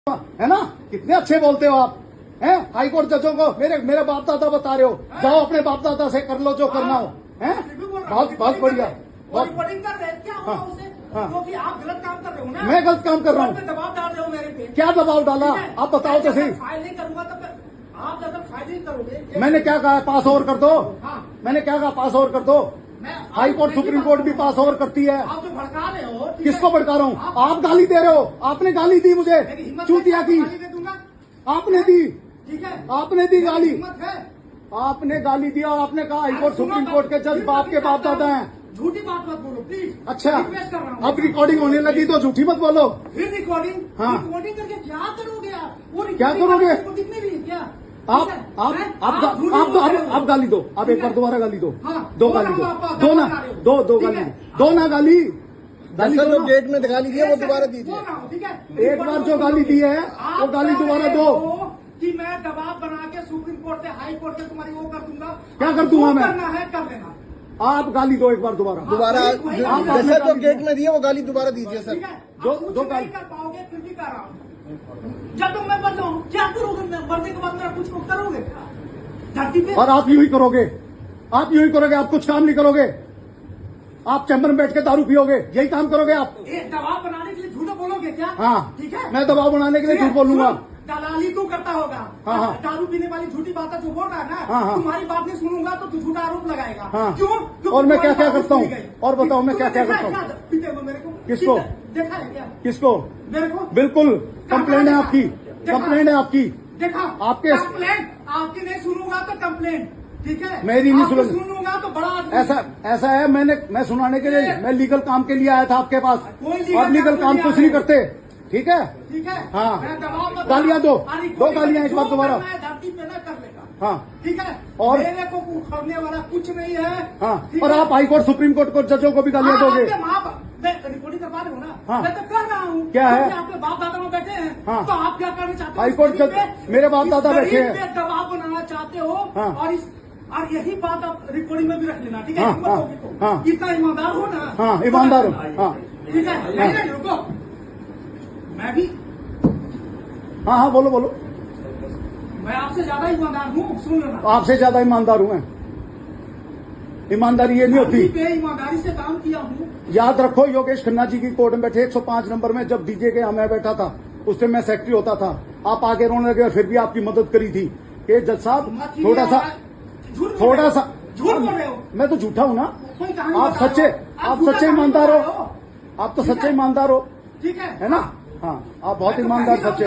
है ना, कितने अच्छे बोलते हो आप हैं। हाई कोर्ट जजों को मेरे बाप दादा बता रहे हो, जाओ अपने बाप दादा से कर लो जो करना हो। हैं, बहुत बढ़िया। रिकॉर्डिंग कर रहे हैं क्या हुआ उसे? क्योंकि आप गलत काम कर रहे हो ना। मैं गलत काम कर रहा हूँ? दबाव डाल रहे हो मेरे पे। क्या दबाव डाला आप बताओ तो सही। फाइल नहीं करूंगा तो आप अगर फाइल नहीं करोगे। मैंने क्या कहा, पास ओवर कर दो। मैंने क्या कहा, पास ओवर कर दो। हाई कोर्ट सुप्रीम कोर्ट भी पास ओवर करती है। आप जो भड़का रहे हो। किसको भड़का रहा हूँ? आप गाली दे रहे हो। आपने गाली दी मुझे, चूतिया की आपने दी। ठीक है, आपने दी गाली, हिम्मत है। आपने गाली दिया और आपने कहा हाई कोर्ट सुप्रीम कोर्ट के जज बाप के बाप दादा हैं। झूठी बात मत बोलो प्लीज। अच्छा, रिक्वेस्ट कर रहा हूं। अब रिकॉर्डिंग होने लगी तो झूठी मत बोलो। फिर रिकॉर्डिंग? हाँ। रिकॉर्डिंग करके क्या करोगे आप? वो क्या करोगे? रिकॉर्डिंग नहीं रही क्या? आप गाली दो। आप एक बार दोबारा गाली दो। हाँ, दो गाली दो, दो ना, दो गाली दो ना, गाली गाली जो डेट में गाली दी है वो दोबारा दीजिए। ठीक है, एक बार जो गाली दी है वो गाली दोबारा दो। कि मैं दबाव बना के सुप्रीम कोर्ट से हाई कोर्ट से तुम्हारी वो कर दूंगा। क्या कर दूंगा मैं? करना है कर लेना। आप गाली दो एक बार दोबारा। जैसा जो डेट में दी है वो गाली दोबारा दीजिए सर। ठीक है, दो नहीं कर पाओगे फिर भी कर रहा हूँ। जब तक मैं मर जाऊँ क्या करोगे? मैं मरने के बाद मेरा कुछ करोगे धरती पे? और आप यूं ही करोगे, आप यूं ही करोगे, आप कुछ काम नहीं करोगे। आप चैम्बर में बैठ के दारू पियोगे, यही काम करोगे आप। दबाव बनाने के लिए झूठ बोलोगे क्या? हाँ, ठीक है, मैं दबाव बनाने के लिए झूठ बोलूंगा। दलाली तू करता होगा। हाँ। दारू पीने वाली झूठी बातें जो बोल रहा है ना। हाँ। तुम्हारी बात नहीं सुनूंगा तो तू झूठा आरोप लगाएगा। हाँ। क्यों? और मैं क्या क्या करता हूँ? और बताओ मैं क्या क्या करता हूँ? मेरे को किसको देखा है क्या? किसको? मेरे को बिल्कुल कंप्लेंट है आपकी, कंप्लेंट है आपकी। देखा आपके कंप्लेंट आपकी नहीं सुनूंगा तो कंप्लेंट। ठीक है, मेरी नहीं सुनूंगा तो बड़ा आदमी। ऐसा है, मैं सुनाने के लिए, मैं लीगल काम के लिए आया था आपके पास। कोई और लीगल काम कुछ नहीं करते। ठीक है, ठीक है। हाँ, मैं दबाव मत गालियां दो गालियां एक बार दोबारा। धरती पे ना कर लेगा। हाँ, ठीक है, और मेरे को उखड़ने वाला कुछ नहीं है। हाँ, और आप हाई कोर्ट सुप्रीम कोर्ट को जजों को भी गालियां दोगे। मैं रिकॉर्डिंग करवा रहा हूँ ना। हाँ। मैं तो कर रहा हूँ। क्या है? आपके बाप दादा में बैठे हैं। हाँ। तो आप क्या करना चाहते हो? हाई कोर्ट जज मेरे बाप दादा बैठे हैं। दबाव बनाना चाहते हो। हाँ। और यही बात आप रिकॉर्डिंग में भी रख लेना। ठीक है, हाँ, हिम्मत हाँ, होगी तो। हाँ। इतना ईमानदार हो ना। हाँ, ईमानदार हो। हाँ, ठीक है, नहीं रुको, मैं भी हाँ, हाँ, बोलो बोलो। मैं आपसे ज्यादा ईमानदार हूँ, सुन लेना। आपसे ज्यादा ईमानदार हूँ मैं। ईमानदारी ये नहीं होती। पे ईमानदारी से काम किया हूँ। याद रखो, योगेश खन्ना जी की कोर्ट में बैठे 105 नंबर में, जब डीजे के यहाँ मैं बैठा था उस टाइम मैं सेक्रेटरी होता था। आप आगे रोने लगे और फिर भी आपकी मदद करी थी कि जज साहब थोड़ा सा झूठ बोल रहे हो। मैं तो झूठा हूँ ना। कोई कहानी आप बता सच्चे, रहे हो। आप झूठा सच्चे कहानी ईमानदार बता रहे हो। आप तो सच्चे ईमानदार हो, ठीक है है ना। हाँ, आप बहुत ईमानदार सच्चे।